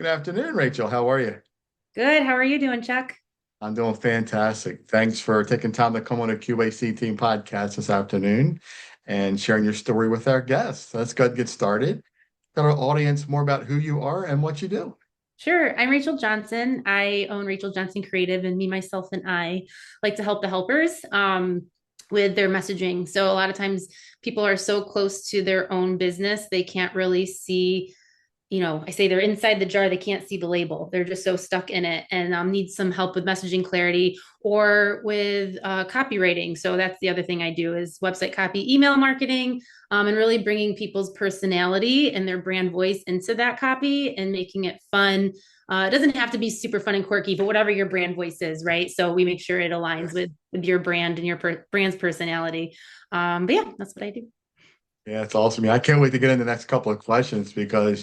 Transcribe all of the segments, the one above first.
Good afternoon, Rachel. How are you? Good. How are you doing, Chuck? I'm doing fantastic. Thanks for taking time to come on a Q.A.C team podcast this afternoon and sharing your story with our guests. Let's go get started. Tell our audience more about who you are and what you do. Sure. I'm Rachael Johnson. I own Rachael Johnson Creative, and me, myself, and I like to help the helpers with their messaging. So a lot of times people are so close to their own business, they can't really see, I say they're inside the jar, they can't see the label. They're just so stuck in it and need some help with messaging clarity or with copywriting. So that's the other thing I do is website copy, email marketing, and really bringing people's personality and their brand voice into that copy and making it fun. It doesn't have to be super fun and quirky, but whatever your brand voice is, right? So we make sure it aligns with your brand and your brand's personality. But yeah, that's what I do. Yeah, it's awesome. Yeah, I can't wait to get in the next couple of questions because,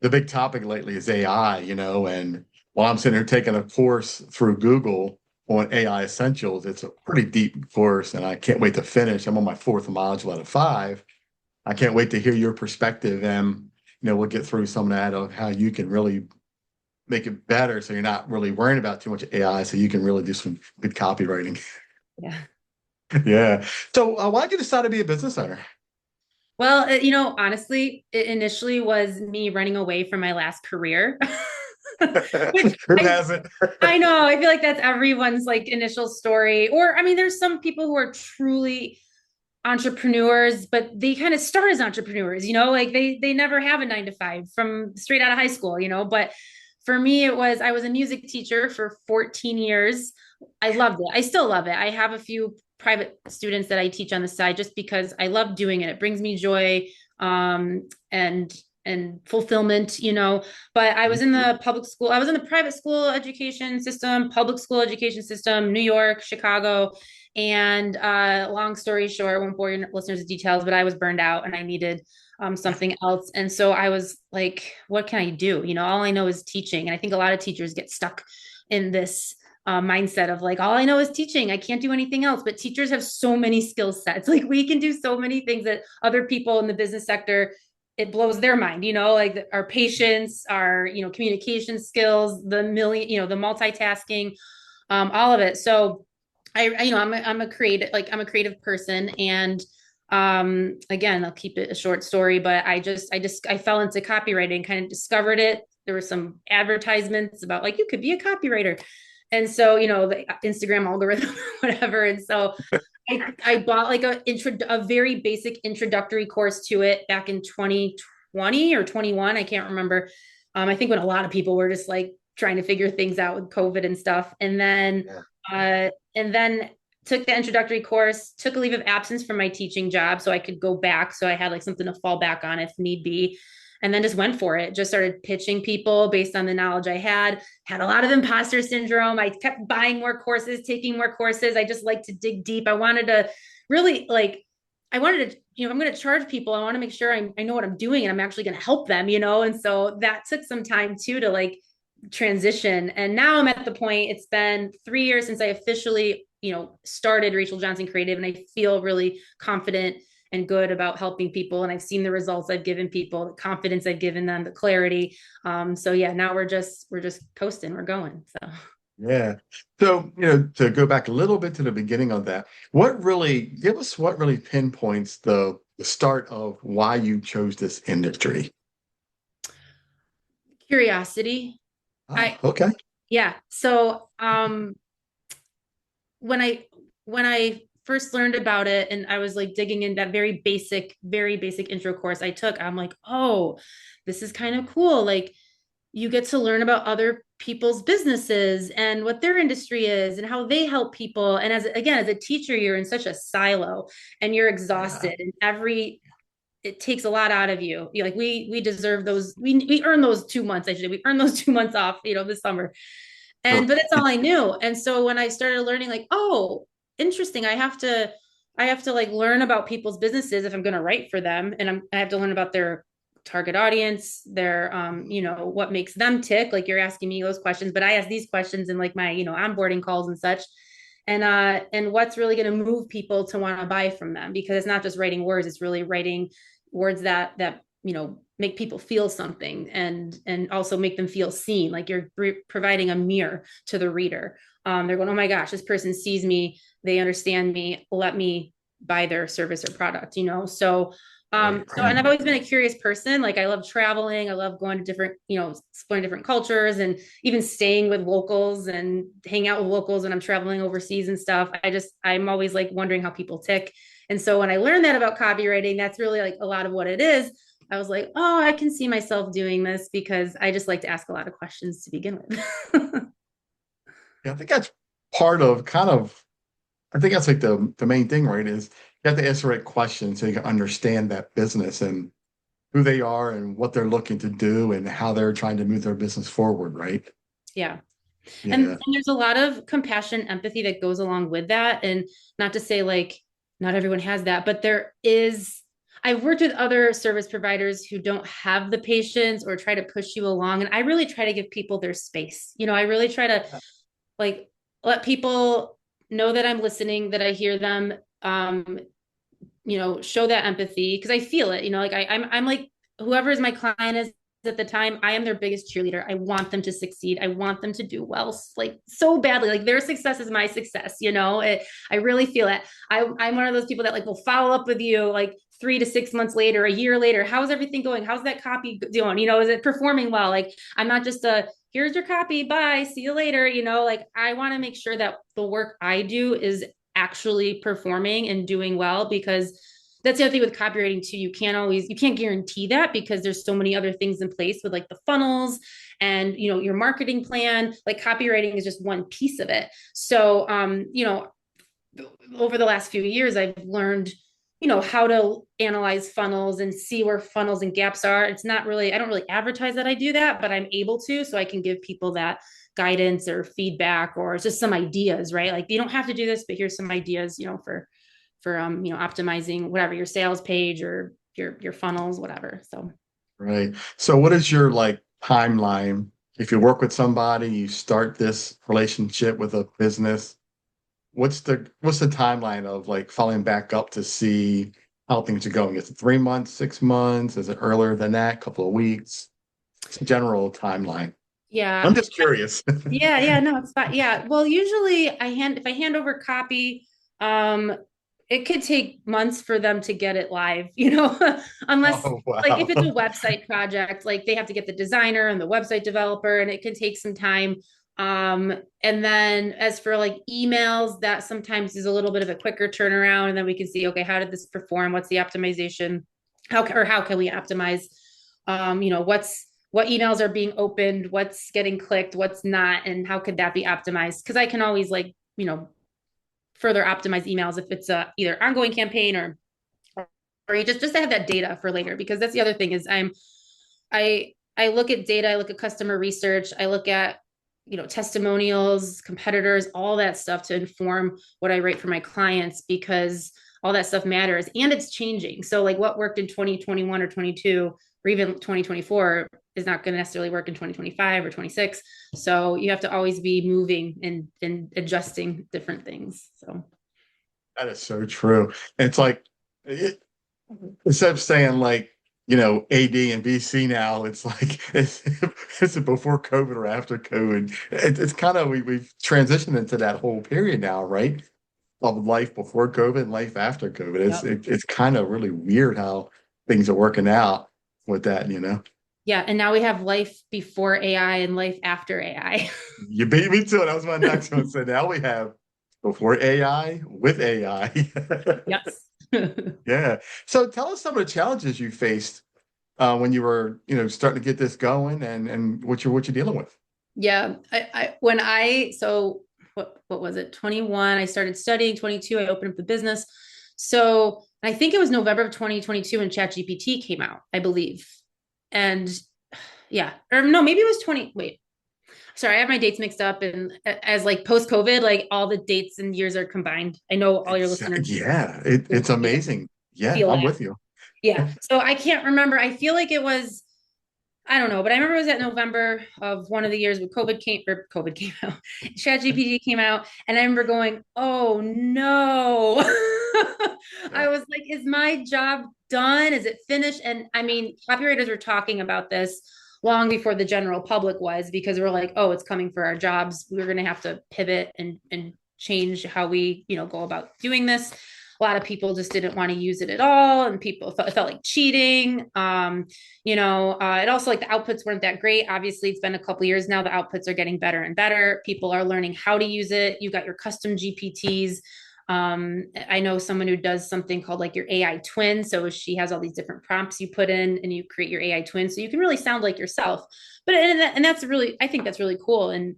the big topic lately is AI, and while I'm sitting here taking a course through Google on AI Essentials, it's a pretty deep course and I can't wait to finish. I'm on my fourth module out of five. I can't wait to hear your perspective and, we'll get through some of that of how you can really make it better so you're not really worrying about too much AI so you can really do some good copywriting. Yeah. Yeah. So why'd you decide to be a business owner? Well, honestly, it initially was me running away from my last career, which Who I hasn't? I know. I feel like that's everyone's like initial story. Or I mean, there's some people who are truly entrepreneurs, but they kind of start as entrepreneurs, like they never have a 9 to 5 from straight out of high school, But for me, I was a music teacher for 14 years. I loved it. I still love it. I have a few private students that I teach on the side just because I love doing it. It brings me joy and fulfillment, But I was in the public school, I was in the private school education system, public school education system, New York, Chicago. And long story short, I won't bore your listeners with details, but I was burned out and I needed something else. And so I was like, what can I do? All I know is teaching. And I think a lot of teachers get stuck in this mindset of like, all I know is teaching. I can't do anything else. But teachers have so many skill sets. Like we can do so many things that other people in the business sector, it blows their mind, like our patience, our, communication skills, the multitasking, all of it. So I'm a creative, like I'm a creative person. And again, I'll keep it a short story, but I fell into copywriting, kind of discovered it. There were some advertisements about like you could be a copywriter. And so, the Instagram algorithm, whatever. And so I bought like a very basic introductory course to it back in 2020 or 21. I can't remember. I think when a lot of people were just like trying to figure things out with COVID and stuff. Yeah. And then took the introductory course, took a leave of absence from my teaching job so I could go back. So I had like something to fall back on if need be. And then just went for it. Just started pitching people based on the knowledge I had a lot of imposter syndrome. I kept buying more courses, taking more courses. I just like to dig deep. I wanted to really like, I wanted to, if I'm going to charge people, I want to make sure I know what I'm doing and I'm actually going to help them, And so that took some time too to like transition. And now I'm at the point, it's been 3 years since I officially, started Rachael Johnson Creative. And I feel really confident and good about helping people. And I've seen the results I've given people, the confidence I've given them, the clarity. So yeah, now we're just coasting, we're going. So Yeah. So, to go back a little bit to the beginning of that, give us what really pinpoints the start of why you chose this industry? curiosity. Oh, I okay. Yeah. So when I when I first learned about it and I was like digging in that very basic intro course I took, I'm like, oh, this is kind of cool. Like you get to learn about other people's businesses and what their industry is and how they help people. And as a teacher, you're in such a silo and you're Yeah. exhausted and it takes a lot out of you. Like we deserve those. We earn those 2 months. I should say we earn those 2 months off, this summer. But that's all I knew. And so when I started learning, like, oh, interesting, I have to like learn about people's businesses if I'm going to write for them, and I have to learn about their target audience, their what makes them tick. Like you're asking me those questions, but I ask these questions in like my onboarding calls and such. And what's really going to move people to want to buy from them, because it's not just writing words, it's really writing words that make people feel something, and also make them feel seen, like you're providing a mirror to the reader. They're going, oh my gosh, this person sees me, they understand me, let me buy their service or product, so Right, and right. I've always been a curious person. Like I love traveling. I love going to different, exploring different cultures, and even staying with locals and hang out with locals when I'm traveling overseas and stuff. I'm always like wondering how people tick. And so when I learned that about copywriting, that's really like a lot of what it is. I was like, oh, I can see myself doing this because I just like to ask a lot of questions to begin with. Yeah, I think that's part of kind of, I think that's like the main thing, right? Is you have to ask the right questions so you can understand that business and who they are and what they're looking to do and how they're trying to move their business forward, right? Yeah. And Yeah. there's a lot of compassion, empathy that goes along with that. And not to say like not everyone has that, but there is. I've worked with other service providers who don't have the patience or try to push you along. And I really try to give people their space. I really try to like let people know that I'm listening, that I hear them, show that empathy because I feel it, like I'm like whoever is my client is at the time, I am their biggest cheerleader. I want them to succeed. I want them to do well, like so badly. Like their success is my success. I really feel it. I'm one of those people that like will follow up with you like 3 to 6 months later, a year later. How's everything going? How's that copy doing? Is it performing well? Like I'm not just here's your copy. Bye. See you later. Like I want to make sure that the work I do is actually performing and doing well, because that's the other thing with copywriting too. You can't guarantee that because there's so many other things in place with like the funnels and your marketing plan. Like copywriting is just one piece of it. So over the last few years I've learned how to analyze funnels and see where funnels and gaps are. It's not really, I don't really advertise that I do that, but I'm able to, so I can give people that guidance or feedback or just some ideas, right? Like you don't have to do this, but here's some ideas, for optimizing whatever your sales page or your funnels, whatever. So Right. So what is your like timeline? If you work with somebody, you start this relationship with a business, what's the timeline of like following back up to see how things are going? Is it 3 months, 6 months? Is it earlier than that? Couple of weeks? It's a general timeline. I'm yeah. just curious. Yeah, no, it's fine. Yeah. Well, usually if I hand over copy, um, it could take months for them to get it live, unless Oh, like if wow. it's a website project, like they have to get the designer and the website developer, and it can take some time. And then as for like emails, that sometimes is a little bit of a quicker turnaround, and then we can see, okay, how did this perform? What's the optimization? How can we optimize? What emails are being opened, what's getting clicked, what's not, and how could that be optimized? Because I can always like, further optimize emails if it's a either ongoing campaign or you just to have that data for later. Because that's the other thing is I look at data, I look at customer research, I look at testimonials, competitors, all that stuff to inform what I write for my clients, because all that stuff matters and it's changing. So like what worked in 2021 or 22 or even 2024 is not going to necessarily work in 2025 or 26. So you have to always be moving and adjusting different things. So That is so true. It's like it, instead of saying like, AD and BC now, it's like it's before COVID or after COVID. It's kind of we've transitioned into that whole period now, right? Of life before COVID and life after COVID. It's yep. it's kind of really weird how things are working out with that. Yeah, and now we have life before AI and life after AI. You beat me to it. That was my next one. So now we have before AI with AI. Yes. Yeah. So tell us some of the challenges you faced when you were, starting to get this going and what you're dealing with. Yeah, when I so what was it? 21, I started studying, 22, I opened up the business. So I think it was November of 2022 when ChatGPT came out, I believe. And yeah, or no, maybe it was 20. Wait, sorry, I have my dates mixed up. And as like post COVID, like all the dates and years are combined. I know all your listeners Yeah, will it's amazing. Yeah, feel I'm that. with you. Yeah. So I can't remember. I feel like it was, I don't know, but I remember it was at November of one of the years when COVID came out, ChatGPT came out, and I remember going, "Oh no!" I Yeah. was like, is my job done? Is it finished? And I mean, copywriters were talking about this long before the general public was, because we're like, oh, it's coming for our jobs. We're going to have to pivot and change how we, go about doing this. A lot of people just didn't want to use it at all, and people felt, it felt like cheating. It also, like, the outputs weren't that great. Obviously, it's been a couple years now. The outputs are getting better and better. People are learning how to use it. You got your custom GPTs. I know someone who does something called like your AI twin. So she has all these different prompts you put in, and you create your AI twin. So you can really sound like yourself. But and that's really, I think that's really cool. And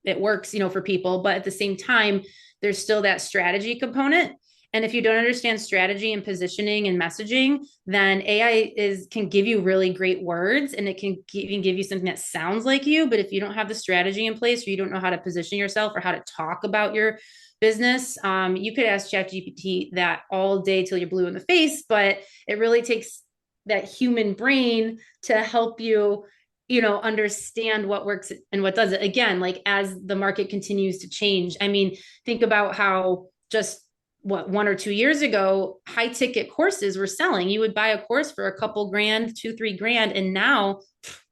it works, for people. But at the same time, there's still that strategy component. And if you don't understand strategy and positioning and messaging, then AI can give you really great words, and it can even give you something that sounds like you. But if you don't have the strategy in place, or you don't know how to position yourself or how to talk about your business, you could ask ChatGPT that all day till you're blue in the face. But it really takes that human brain to help you, understand what works and what doesn't. Again, like, as the market continues to change. I mean, think about how just 1 or 2 years ago, high ticket courses were selling. You would buy a course for a couple grand, 2, 3 grand. And now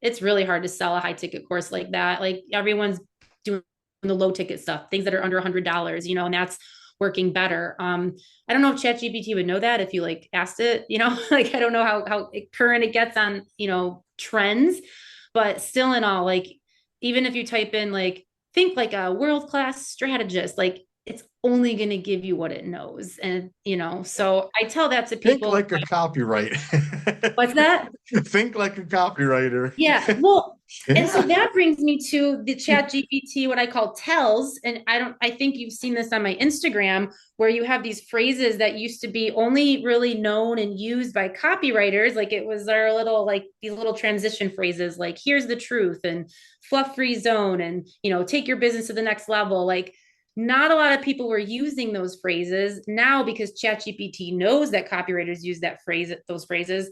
it's really hard to sell a high ticket course like that. Like, everyone's doing the low ticket stuff, things that are under $100, and that's working better. I don't know if ChatGPT would know that if you like asked it, like, I don't know how current it gets on, trends. But still, in all, like, even if you type in, like, think like a world-class strategist, like, it's only going to give you what it knows. And, so I tell that to Think people. like a copyright. What's that? Think like a copywriter. Yeah. Well, and so Yeah. that brings me to the Chat GPT, what I call tells. And I think you've seen this on my Instagram, where you have these phrases that used to be only really known and used by copywriters. Like, it was our little, like, these little transition phrases, like, here's the truth, and fluff free zone, and, take your business to the next level. Like, not a lot of people were using those phrases. Now, because ChatGPT knows that copywriters use those phrases,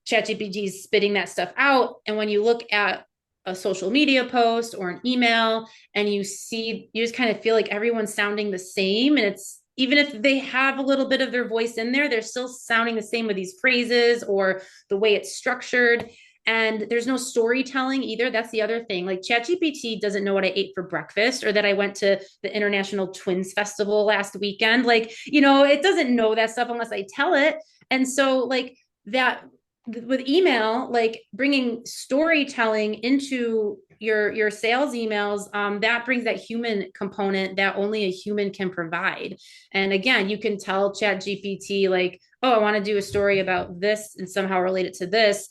ChatGPT is spitting that stuff out. And when you look at a social media post or an email, and you just kind of feel like everyone's sounding the same. And it's, even if they have a little bit of their voice in there, they're still sounding the same with these phrases or the way it's structured. And there's no storytelling either. That's the other thing. Like, ChatGPT doesn't know what I ate for breakfast, or that I went to the International Twins Festival last weekend. Like, it doesn't know that stuff unless I tell it. And so, like, that with email, like, bringing storytelling into your sales emails, that brings that human component that only a human can provide. And again, you can tell Chat GPT, like, oh, I want to do a story about this and somehow relate it to this,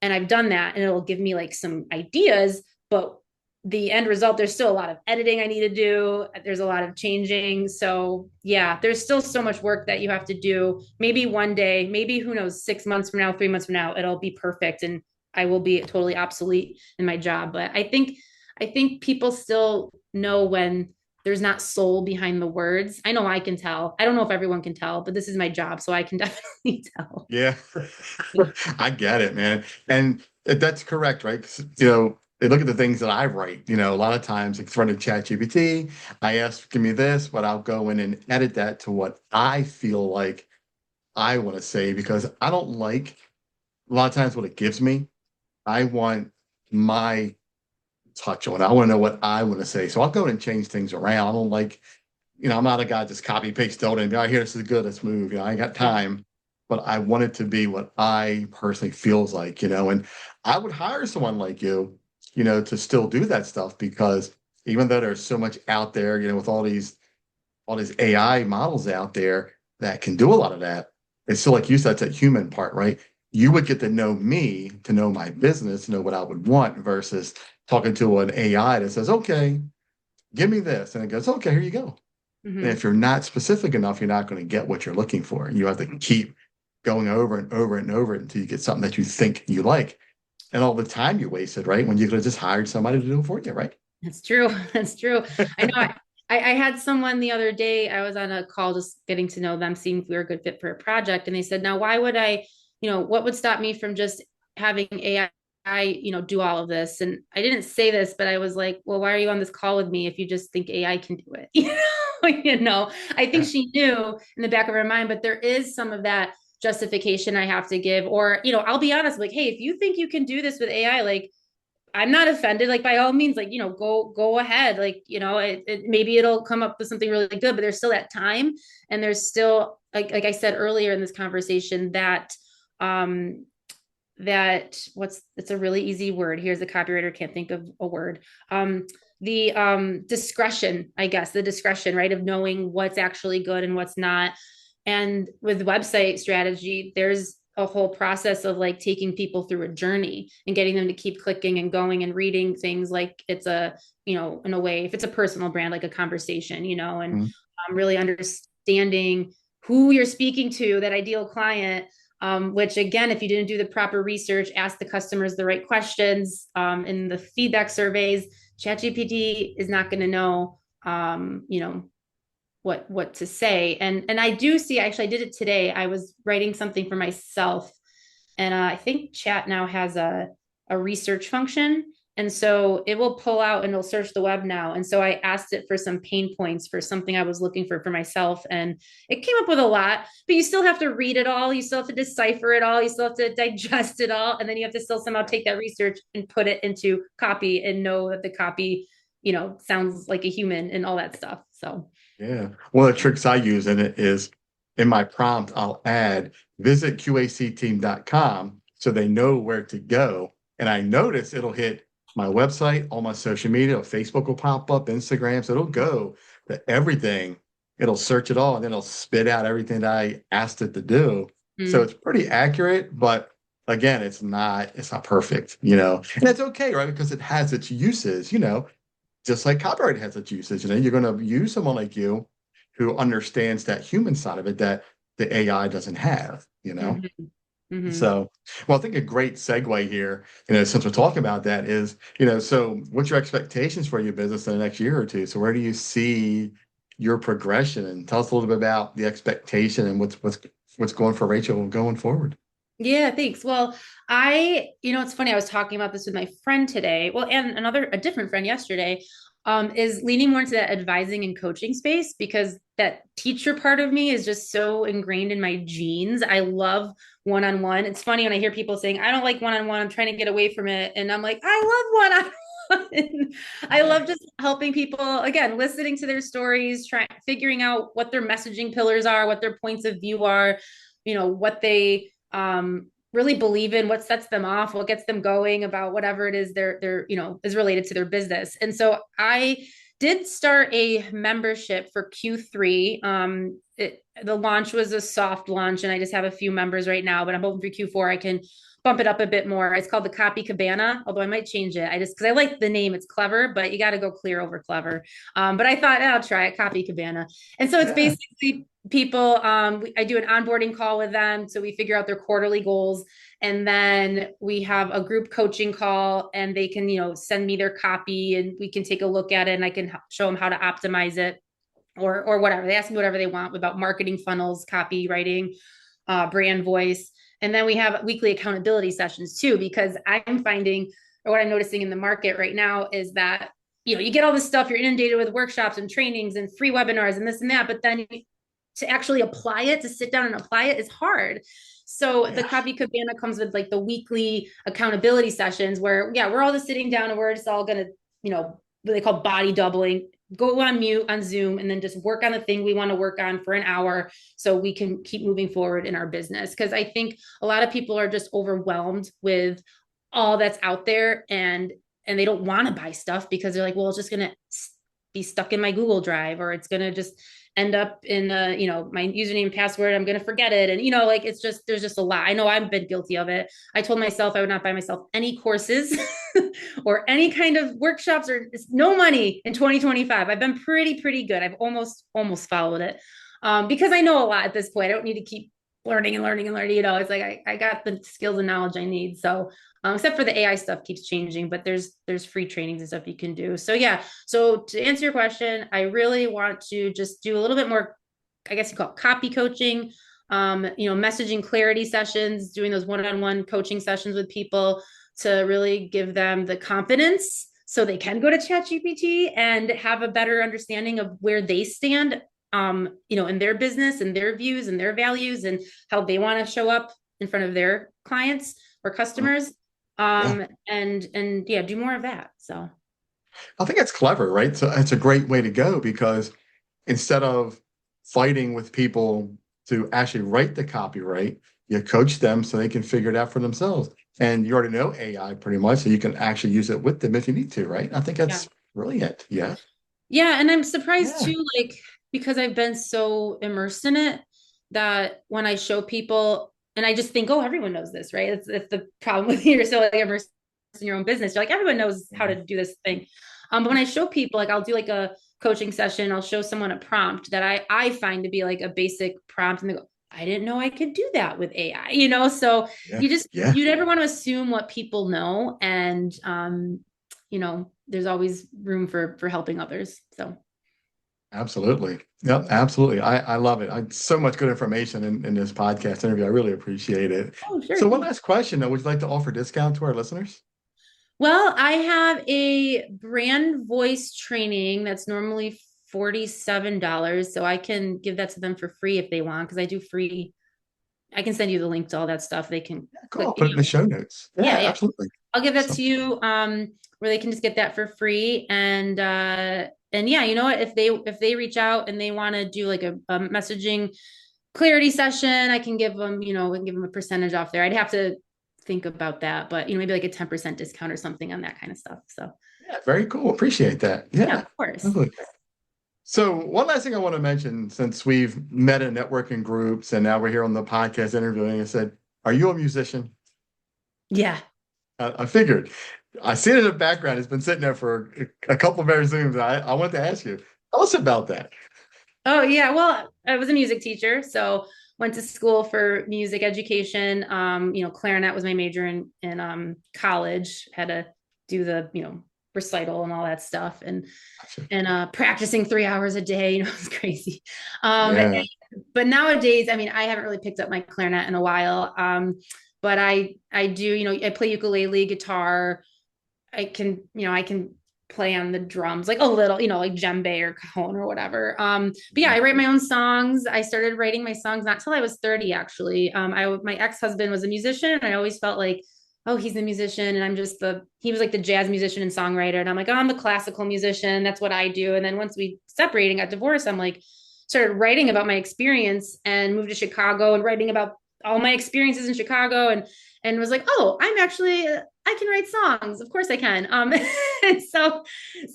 and I've done that, and it'll give me like some ideas. But the end result, there's still a lot of editing I need to do. There's a lot of changing. So yeah, there's still so much work that you have to do. Maybe one day, maybe, who knows, 6 months from now, 3 months from now, it'll be perfect, and I will be totally obsolete in my job. But I think people still know when there's not soul behind the words. I know I can tell. I don't know if everyone can tell, but this is my job, so I can definitely tell. Yeah. I get it, man. And that's correct, right? 'Cause, they look at the things that I write. A lot of times it's running ChatGPT. I ask, give me this, but I'll go in and edit that to what I feel like I want to say, because I don't like a lot of times what it gives me. I want my touch on it. I want to know what I want to say. So I'll go and change things around. I don't like, I'm not a guy just copy paste don't and I hear this is good, let's move. I ain't got Yeah. time. But I want it to be what I personally feels like, and I would hire someone like you, to still do that stuff, because even though there's so much out there, with all these AI models out there that can do a lot of that, it's still, like you said, it's that human part, right? You would get to know me, to know my business, to know what I would want, versus talking to an AI that says, okay, give me this. And it goes, okay, here you go. And Mm-hmm. if you're not specific enough, you're not going to get what you're looking for. You have to keep going over and over and over until you get something that you think you like. And all the time you wasted, right? When you could have just hired somebody to do it for you, right? That's true. That's true. I know. I had someone the other day. I was on a call just getting to know them, seeing if we were a good fit for a project. And they said, now, why would I, what would stop me from just having AI, do all of this? And I didn't say this, but I was like, well, why are you on this call with me if you just think AI can do it? I think Yeah. she knew in the back of her mind, but there is some of that justification I have to give. Or, I'll be honest, like, hey, if you think you can do this with AI, like, I'm not offended. Like, by all means, like, go ahead. Like, maybe it'll come up with something really good, but there's still that time. And there's still, like I said earlier in this conversation, um, it's a really easy word. Here's a copywriter, can't think of a word. The discretion, I guess, the discretion, right, of knowing what's actually good and what's not. And with website strategy, there's a whole process of like taking people through a journey and getting them to keep clicking and going and reading things like it's in a way, if it's a personal brand, like a conversation, and Mhm. really understanding who you're speaking to, that ideal client. Which again, if you didn't do the proper research, ask the customers the right questions in the feedback surveys, ChatGPT is not going to know, what to say. And I do see, actually, I did it today. I was writing something for myself, and I think Chat now has a research function. And so it will pull out and it'll search the web now. And so I asked it for some pain points for something I was looking for myself. And it came up with a lot, but you still have to read it all. You still have to decipher it all. You still have to digest it all. And then you have to still somehow take that research and put it into copy and know that the copy, sounds like a human and all that stuff. So, Yeah. One of the tricks I use in it is in my prompt, I'll add visit QACteam.com so they know where to go. And I notice it'll hit my website, all my social media, Facebook will pop up, Instagram. So it'll go to everything. It'll search it all and then it'll spit out everything that I asked it to do. So mm, it's pretty accurate, but again, it's not perfect, you know. And it's okay, right? Because it has its uses, you know, just like copyright has its usage. You know, you're going to use someone like you who understands that human side of it that the AI doesn't have, you know? mhm, mhm. So, well, I think a great segue here, you know, since we're talking about that is, you know, so what's your expectations for your business in the next year or two? So where do you see your progression? And tell us a little bit about the expectation and what's going for Rachel going forward. Yeah, thanks. Well, it's funny. I was talking about this with my friend today. Well, and a different friend yesterday, is leaning more into that advising and coaching space because that teacher part of me is just so ingrained in my genes. I love one-on-one. It's funny when I hear people saying, I don't like one-on-one. I'm trying to get away from it. And I'm like, I love one-on-one. I Yeah. love just helping people, again, listening to their stories, trying figuring out what their messaging pillars are, what their points of view are, what they really believe in, what sets them off, what gets them going about whatever it is they're is related to their business. And so I did start a membership for Q3. The launch was a soft launch, and I just have a few members right now, but I'm hoping for Q4 I can bump it up a bit more. It's called the Copy Cabana, although I might change it. I just because I like the name, it's clever, but you got to go clear over clever. But I thought I'll try it, Copy Cabana. And so it's Yeah. basically people. I do an onboarding call with them, so we figure out their quarterly goals, and then we have a group coaching call, and they can send me their copy, and we can take a look at it, and I can show them how to optimize it or whatever. They ask me whatever they want about marketing funnels, copywriting, brand voice. And then we have weekly accountability sessions too, because I'm finding, or what I'm noticing in the market right now is that, you get all this stuff, you're inundated with workshops and trainings and free webinars and this and that, but then to actually apply it, to sit down and apply it is hard. So the Yeah. Copy Cabana comes with like the weekly accountability sessions where, yeah, we're all just sitting down and we're just all going to, what they call body doubling, go on mute on Zoom, and then just work on the thing we want to work on for an hour so we can keep moving forward in our business. Because I think a lot of people are just overwhelmed with all that's out there, and they don't want to buy stuff because they're like, well, it's just going to be stuck in my Google Drive, or it's going to just end up in my username and password, I'm going to forget it. And like, it's just, there's just a lot. I know I've been guilty of it. I told myself I would not buy myself any courses or any kind of workshops, or no money in 2025. I've been pretty good. I've almost followed it, because I know a lot at this point. I don't need to keep learning and learning and learning. It's like I got the skills and knowledge I need. So except for the AI stuff keeps changing, but there's free trainings and stuff you can do. So yeah. So to answer your question, I really want to just do a little bit more, I guess you call it copy coaching, messaging clarity sessions, doing those one-on-one coaching sessions with people to really give them the confidence so they can go to ChatGPT and have a better understanding of where they stand, in their business and their views and their values and how they want to show up in front of their clients or Mm, customers. yeah. And yeah, do more of that. So I think that's clever, right? So it's a great way to go because instead of fighting with people to actually write the copyright, you coach them so they can figure it out for themselves. And you already know AI pretty much, so you can actually use it with them if you need to, right? I think yeah. that's brilliant. Yeah. Yeah, and I'm surprised Yeah. too, like because I've been so immersed in it that when I show people, and I just think, oh, everyone knows this, right? It's the problem with you're so like immersed in your own business. You're like, everyone knows how Mhm. to do this thing. But when I show people, like I'll do like a coaching session, I'll show someone a prompt that I find to be like a basic prompt, and they go, I didn't know I could do that with AI, So Yeah. you just Yeah. you never want to assume what people know, and there's always room for helping others. So Absolutely. Yep. Absolutely. I love it. So much good information in this podcast interview. I really appreciate it. oh, sure, So one thanks. last question though, would you like to offer discount to our listeners? Well, I have a brand voice training that's normally $47. So I can give that to them for free if they want, because I do free. I can send you the link to all that stuff. They can Yeah, cool. click, I'll put it in the show notes. yeah, Yeah, yeah. absolutely. I'll give that So to you, where they can just get that for free. And yeah, you know what? If they reach out and they want to do like a messaging clarity session, I can give them, we can give them a percentage off there. I'd have to think about that, but maybe like a 10% discount or something on that kind of stuff. So yeah, very cool. Appreciate that. yeah, Yeah. of course. Absolutely. So one last thing I want to mention, since we've met in networking groups and now we're here on the podcast interviewing, I said, are you a musician? Yeah. I figured. I see it in the background. It's been sitting there for a couple of very Zooms. I wanted to ask you, tell us about that. Oh yeah. Well, I was a music teacher, so went to school for music education. Clarinet was my major in college. Had to do the recital and all that stuff, Gotcha. and practicing 3 hours a day. It was crazy. Yeah. But nowadays, I mean, I haven't really picked up my clarinet in a while. But I do. I play ukulele, guitar. I can play on the drums like a little, like djembe or cajon or whatever. But yeah, I write my own songs. I started writing my songs not till I was 30, actually. My ex-husband was a musician, and I always felt like, oh, he's a musician, and he was like the jazz musician and songwriter. And I'm like, oh, I'm the classical musician. That's what I do. And then once we separated and got divorced, I'm like, started writing about my experience and moved to Chicago and writing about all my experiences in Chicago, and was like, oh, I can write songs. Of course I can. And so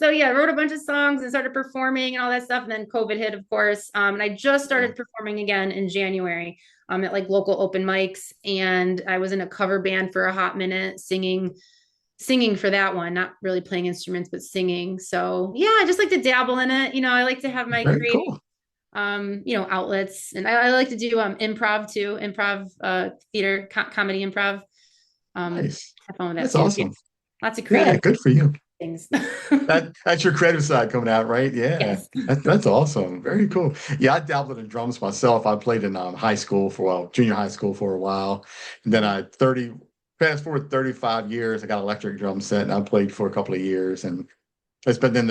yeah, I wrote a bunch of songs and started performing and all that stuff. And then COVID hit, of course. And I just Yeah. started performing again in January, at like local open mics. And I was in a cover band for a hot minute, singing for that one, not really playing instruments, but singing. So yeah, I just like to dabble in it. I like to have my Very creative cool. outlets, and I like to do improv too, theater, comedy improv. Nice. Have fun with that That's too. Yeah. awesome. Lots of Yeah, creative good for you. things. That's your creative side coming out, right? Yeah, Yes. that's awesome. Very cool. Yeah, I dabbled in drums myself. I played in high school junior high school for a while, and then fast forward 35 years. I got an electric drum set, and I played for a couple of years, and it's been in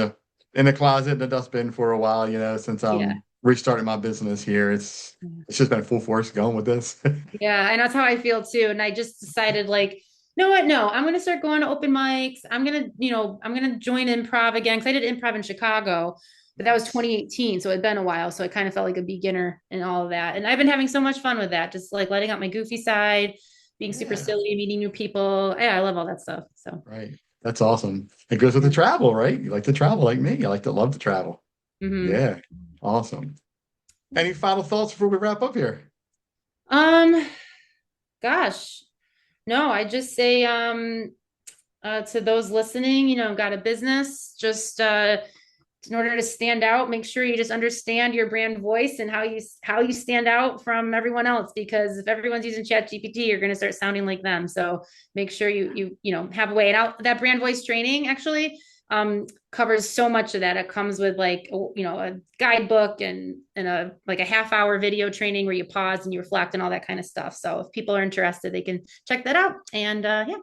the closet, in the dustbin for a while. Since Yeah. I'm restarting my business here, it's just been full force going with this. Yeah, and that's how I feel too. And I just decided, like, no, what? No, I'm gonna start going to open mics. I'm gonna join improv again, because I did improv in Chicago, but that was Nice. 2018, so it'd been a while. So I kind of felt like a beginner in all of that. And I've been having so much fun with that, just like letting out my goofy side, being super Yeah. silly, meeting new people. Yeah, I love all that stuff. So Right. That's awesome. It goes with the yeah. travel, right? You like to travel like me. I love to travel. Hmm. Yeah. Awesome. Any final thoughts before we wrap up here? Um, gosh, no, I just say, to those listening, got a business, just in order to stand out, make sure you just understand your brand voice and how you stand out from everyone else. Because if everyone's using Chat GPT, you're going to start sounding like them. So make sure you have a way. And that brand voice training actually covers so much of that. It comes with like a guidebook and a half-hour video training where you pause and you reflect and all that kind of stuff. So if people are interested, they can check that out. And yeah.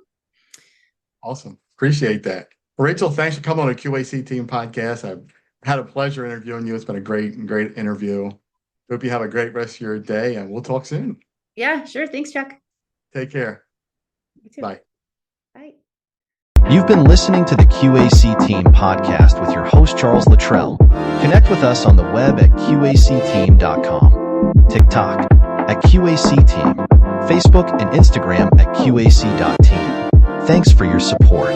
Awesome. Appreciate that. Rachel, thanks for coming on the Q.A.C. Team podcast. I've had a pleasure interviewing you. It's been a great interview. Hope you have a great rest of your day, and we'll talk soon. Yeah, sure. Thanks, Chuck. Take care. You too. Bye. Bye. You've been listening to the Q.A.C. Team podcast with your host, Charles Luttrell. Connect with us on the web at QACteam.com, TikTok at Q.A.C. Team, Facebook and Instagram at QAC.team. Thanks for your support.